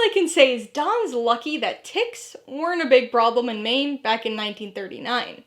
I can say is Don's lucky that ticks weren't a big problem in Maine back in 1939.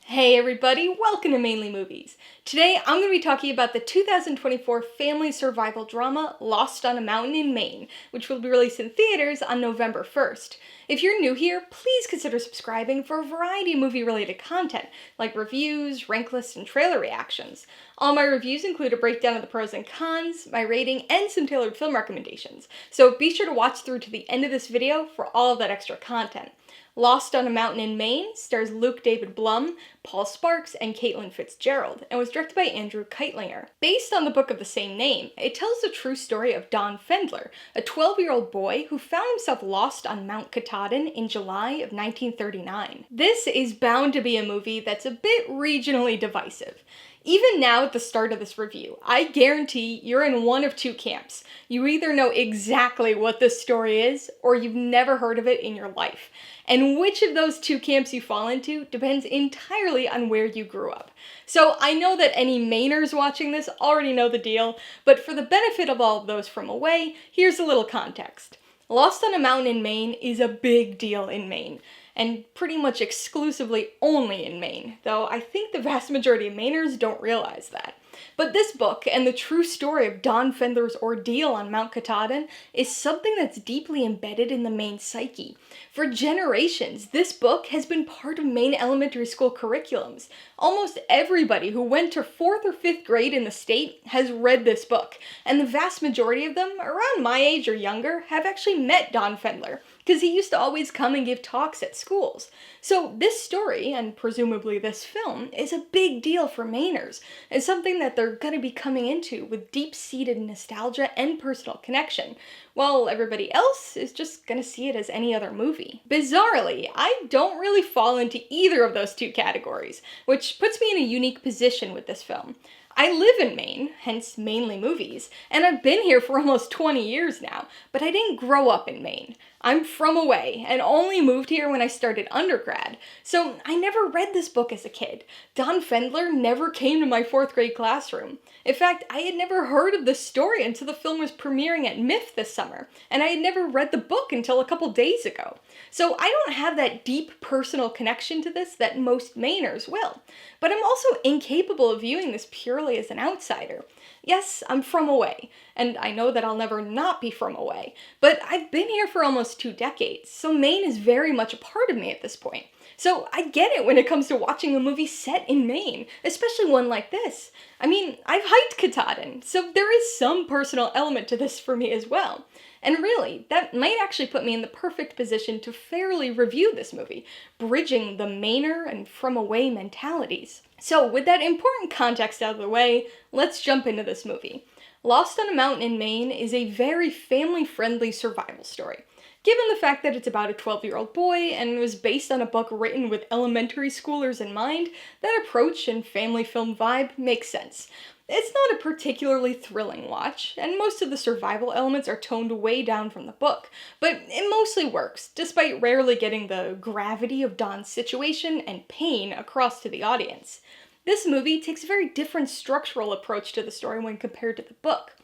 Hey everybody, welcome to Mainly Movies. Today I'm going to be talking about the 2024 family survival drama Lost on a Mountain in Maine, which will be released in theaters on November 1st. If you're new here, please consider subscribing for a variety of movie-related content, like reviews, rank lists, and trailer reactions. All my reviews include a breakdown of the pros and cons, my rating, and some tailored film recommendations, so be sure to watch through to the end of this video for all of that extra content. Lost on a Mountain in Maine stars Luke David Blumm, Paul Sparks, and FitzGerald, and was directed by Andrew Kightlinger. Based on the book of the same name, it tells the true story of Don Fendler, a 12-year-old boy who found himself lost on Mount Katahdin in July of 1939. This is bound to be a movie that's a bit regionally divisive. Even now at the start of this review, I guarantee you're in one of two camps. You either know exactly what this story is, or you've never heard of it in your life. And which of those two camps you fall into depends entirely on where you grew up. So I know that any Mainers watching this already know the deal, but for the benefit of all of those from away, here's a little context. Lost on a Mountain in Maine is a big deal in Maine, and pretty much exclusively only in Maine, though I think the vast majority of Mainers don't realize that. But this book, and the true story of Don Fendler's ordeal on Mount Katahdin, is something that's deeply embedded in the Maine psyche. For generations, this book has been part of Maine elementary school curriculums. Almost everybody who went to 4th or 5th grade in the state has read this book, and the vast majority of them, around my age or younger, have actually met Don Fendler, because he used to always come and give talks at schools. So this story, and presumably this film, is a big deal for Mainers, and something that they're going to be coming into with deep-seated nostalgia and personal connection, while everybody else is just going to see it as any other movie. Bizarrely, I don't really fall into either of those two categories, which puts me in a unique position with this film. I live in Maine, hence Mainly Movies, and I've been here for almost 20 years now, but I didn't grow up in Maine. I'm from away, and only moved here when I started undergrad, so I never read this book as a kid. Don Fendler never came to my 4th grade classroom. In fact, I had never heard of this story until the film was premiering at MIFF this summer, and I had never read the book until a couple days ago. So I don't have that deep personal connection to this that most Mainers will. But I'm also incapable of viewing this purely as an outsider. Yes, I'm from away, and I know that I'll never not be from away, but I've been here for almost 2 decades, so Maine is very much a part of me at this point. So I get it when it comes to watching a movie set in Maine, especially one like this. I mean, I've hiked Katahdin, so there is some personal element to this for me as well. And really, that might actually put me in the perfect position to fairly review this movie, bridging the Mainer and from-away mentalities. So with that important context out of the way, let's jump into this movie. Lost on a Mountain in Maine is a very family-friendly survival story. Given the fact that it's about a 12-year-old boy and was based on a book written with elementary schoolers in mind, that approach and family film vibe makes sense. It's not a particularly thrilling watch, and most of the survival elements are toned way down from the book, but it mostly works, despite rarely getting the gravity of Don's situation and pain across to the audience. This movie takes a very different structural approach to the story when compared to the book.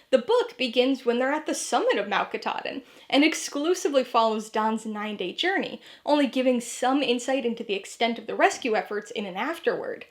The book begins when they're at the summit of Mount Katahdin, and exclusively follows Don's 9-day journey, only giving some insight into the extent of the rescue efforts in an afterword.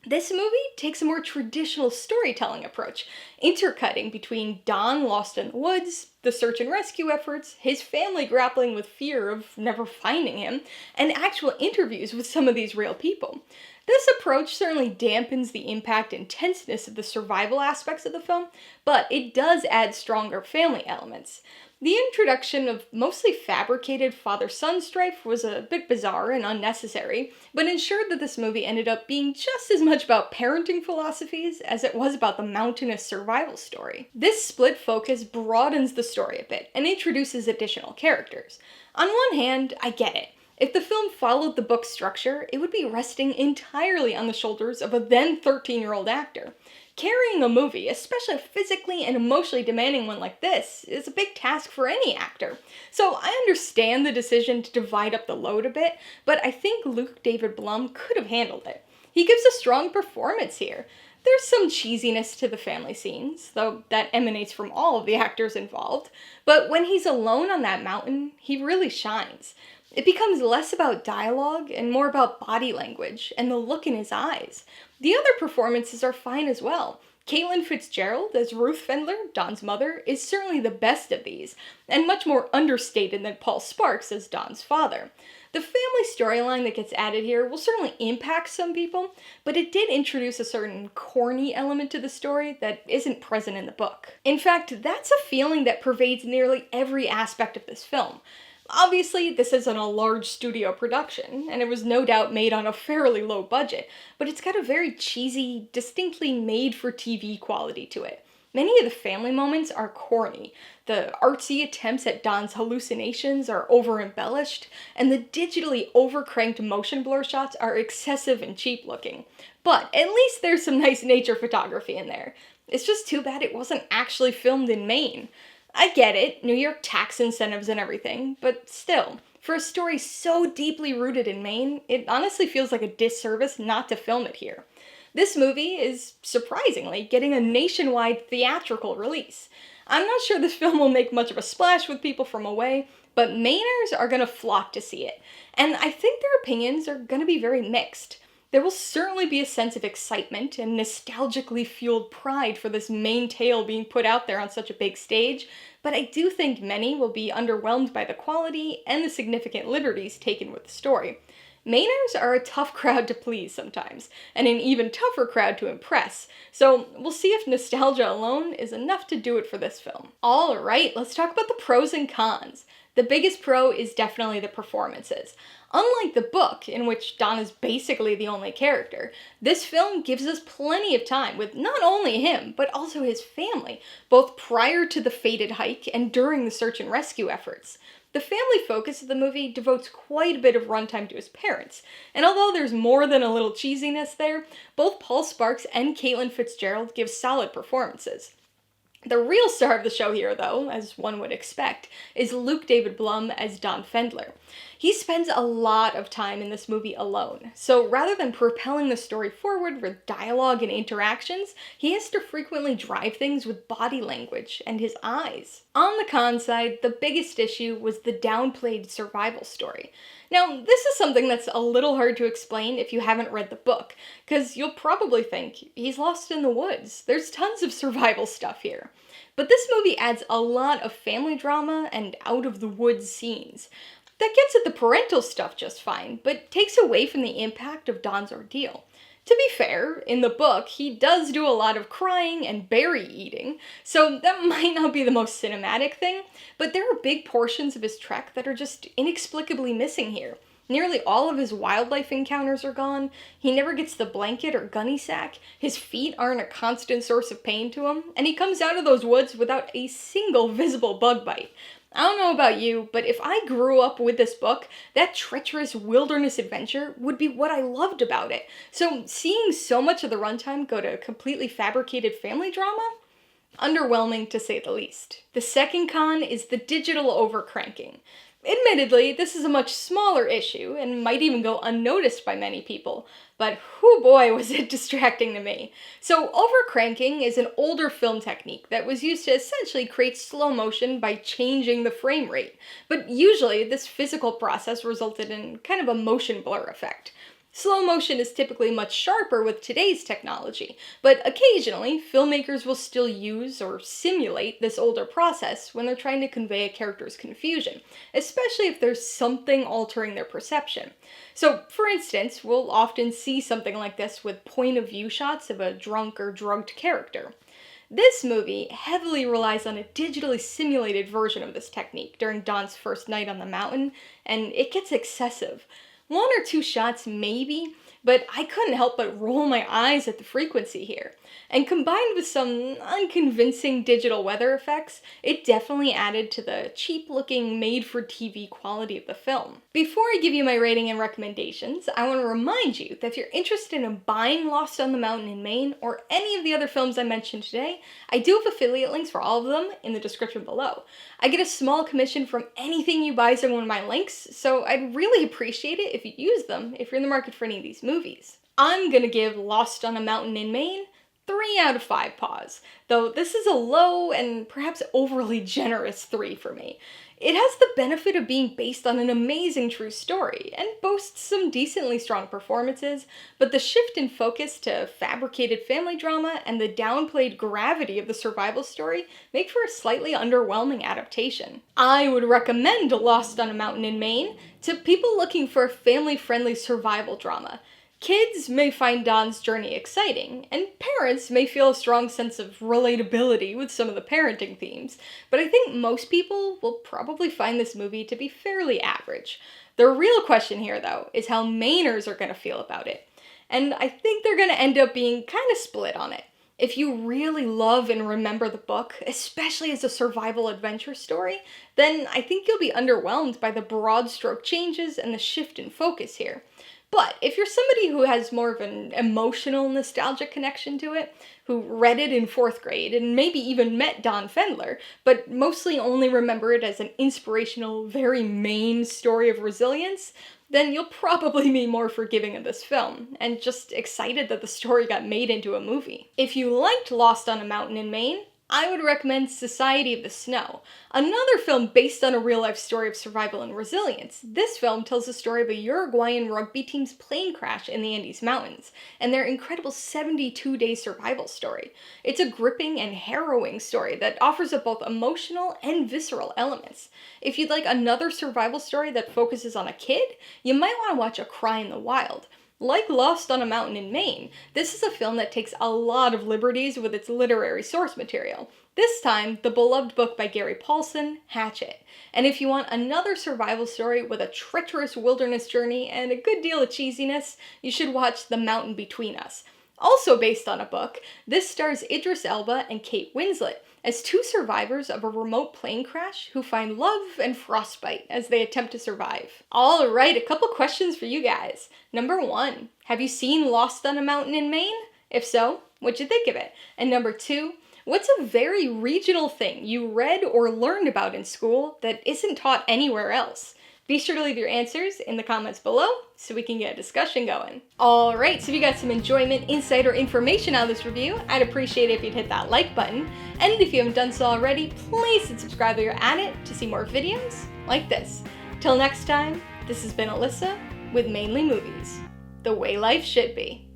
This movie takes a more traditional storytelling approach, intercutting between Don lost in the woods, the search and rescue efforts, his family grappling with fear of never finding him, and actual interviews with some of these real people. This approach certainly dampens the impact and tenseness of the survival aspects of the film, but it does add stronger family elements. The introduction of mostly fabricated father-son strife was a bit bizarre and unnecessary, but ensured that this movie ended up being just as much about parenting philosophies as it was about the mountainous survival story. This split focus broadens the story a bit and introduces additional characters. On one hand, I get it. If the film followed the book's structure, it would be resting entirely on the shoulders of a then 13-year-old actor. Carrying a movie, especially a physically and emotionally demanding one like this, is a big task for any actor. So I understand the decision to divide up the load a bit, but I think Luke David Blumm could have handled it. He gives a strong performance here. There's some cheesiness to the family scenes, though that emanates from all of the actors involved, but when he's alone on that mountain, he really shines. It becomes less about dialogue and more about body language and the look in his eyes. The other performances are fine as well. Caitlin FitzGerald as Ruth Fendler, Don's mother, is certainly the best of these, and much more understated than Paul Sparks as Don's father. The family storyline that gets added here will certainly impact some people, but it did introduce a certain corny element to the story that isn't present in the book. In fact, that's a feeling that pervades nearly every aspect of this film. Obviously, this isn't a large studio production, and it was no doubt made on a fairly low budget, but it's got a very cheesy, distinctly made-for-TV quality to it. Many of the family moments are corny. The artsy attempts at Don's hallucinations are over-embellished, and the digitally over-cranked motion blur shots are excessive and cheap-looking. But at least there's some nice nature photography in there. It's just too bad it wasn't actually filmed in Maine. I get it, New York tax incentives and everything, but still, for a story so deeply rooted in Maine, it honestly feels like a disservice not to film it here. This movie is, surprisingly, getting a nationwide theatrical release. I'm not sure this film will make much of a splash with people from away, but Mainers are going to flock to see it, and I think their opinions are going to be very mixed. There will certainly be a sense of excitement and nostalgically fueled pride for this Maine tale being put out there on such a big stage, but I do think many will be underwhelmed by the quality and the significant liberties taken with the story. Mainers are a tough crowd to please sometimes, and an even tougher crowd to impress, so we'll see if nostalgia alone is enough to do it for this film. Alright, let's talk about the pros and cons. The biggest pro is definitely the performances. Unlike the book, in which Don is basically the only character, this film gives us plenty of time with not only him, but also his family, both prior to the fated hike and during the search and rescue efforts. The family focus of the movie devotes quite a bit of runtime to his parents, and although there's more than a little cheesiness there, both Paul Sparks and Caitlin FitzGerald give solid performances. The real star of the show here, though, as one would expect, is Luke David Blumm as Don Fendler. He spends a lot of time in this movie alone, so rather than propelling the story forward with dialogue and interactions, he has to frequently drive things with body language and his eyes. On the con side, the biggest issue was the downplayed survival story. Now, this is something that's a little hard to explain if you haven't read the book, because you'll probably think, he's lost in the woods. There's tons of survival stuff here. But this movie adds a lot of family drama and out-of-the-woods scenes. That gets at the parental stuff just fine, but takes away from the impact of Don's ordeal. To be fair, in the book, he does do a lot of crying and berry eating, so that might not be the most cinematic thing, but there are big portions of his trek that are just inexplicably missing here. Nearly all of his wildlife encounters are gone, he never gets the blanket or gunny sack, his feet aren't a constant source of pain to him, and he comes out of those woods without a single visible bug bite. I don't know about you, but if I grew up with this book, that treacherous wilderness adventure would be what I loved about it. So seeing so much of the runtime go to completely fabricated family drama? Underwhelming to say the least. The second con is the digital overcranking. Admittedly, this is a much smaller issue and might even go unnoticed by many people, but whoo boy was it distracting to me. So overcranking is an older film technique that was used to essentially create slow motion by changing the frame rate, but usually this physical process resulted in kind of a motion blur effect. Slow motion is typically much sharper with today's technology, but occasionally filmmakers will still use or simulate this older process when they're trying to convey a character's confusion, especially if there's something altering their perception. So, for instance, we'll often see something like this with point-of-view shots of a drunk or drugged character. This movie heavily relies on a digitally simulated version of this technique during Don's first night on the mountain, and it gets excessive. One or two shots maybe, but I couldn't help but roll my eyes at the frequency here. And combined with some unconvincing digital weather effects, it definitely added to the cheap-looking, made-for-TV quality of the film. Before I give you my rating and recommendations, I want to remind you that if you're interested in buying Lost on the Mountain in Maine, or any of the other films I mentioned today, I do have affiliate links for all of them in the description below. I get a small commission from anything you buy on one of my links, so I'd really appreciate it if you use them if you're in the market for any of these movies. I'm gonna give Lost on a Mountain in Maine 3 out of 5 paws, though this is a low and perhaps overly generous 3 for me. It has the benefit of being based on an amazing true story, and boasts some decently strong performances, but the shift in focus to fabricated family drama and the downplayed gravity of the survival story make for a slightly underwhelming adaptation. I would recommend Lost on a Mountain in Maine to people looking for a family-friendly survival drama. Kids may find Don's journey exciting, and parents may feel a strong sense of relatability with some of the parenting themes, but I think most people will probably find this movie to be fairly average. The real question here, though, is how Mainers are going to feel about it, and I think they're going to end up being kind of split on it. If you really love and remember the book, especially as a survival adventure story, then I think you'll be underwhelmed by the broad stroke changes and the shift in focus here. But if you're somebody who has more of an emotional, nostalgic connection to it, who read it in 4th grade and maybe even met Don Fendler, but mostly only remember it as an inspirational, very Maine story of resilience, then you'll probably be more forgiving of this film, and just excited that the story got made into a movie. If you liked Lost on a Mountain in Maine, I would recommend Society of the Snow, another film based on a real-life story of survival and resilience. This film tells the story of a Uruguayan rugby team's plane crash in the Andes Mountains, and their incredible 72-day survival story. It's a gripping and harrowing story that offers up both emotional and visceral elements. If you'd like another survival story that focuses on a kid, you might want to watch A Cry in the Wild. Like Lost on a Mountain in Maine, this is a film that takes a lot of liberties with its literary source material. This time, the beloved book by Gary Paulson, Hatchet. And if you want another survival story with a treacherous wilderness journey and a good deal of cheesiness, you should watch The Mountain Between Us. Also based on a book, this stars Idris Elba and Kate Winslet as 2 survivors of a remote plane crash who find love and frostbite as they attempt to survive. Alright, a couple questions for you guys. Number 1, have you seen Lost on a Mountain in Maine? If so, what'd you think of it? And number 2, what's a very regional thing you read or learned about in school that isn't taught anywhere else? Be sure to leave your answers in the comments below so we can get a discussion going. Alright, so if you got some enjoyment, insight, or information out of this review, I'd appreciate it if you'd hit that like button. And if you haven't done so already, please hit subscribe while you're at it to see more videos like this. Till next time, this has been Alyssa with Mainely Movies, the way life should be.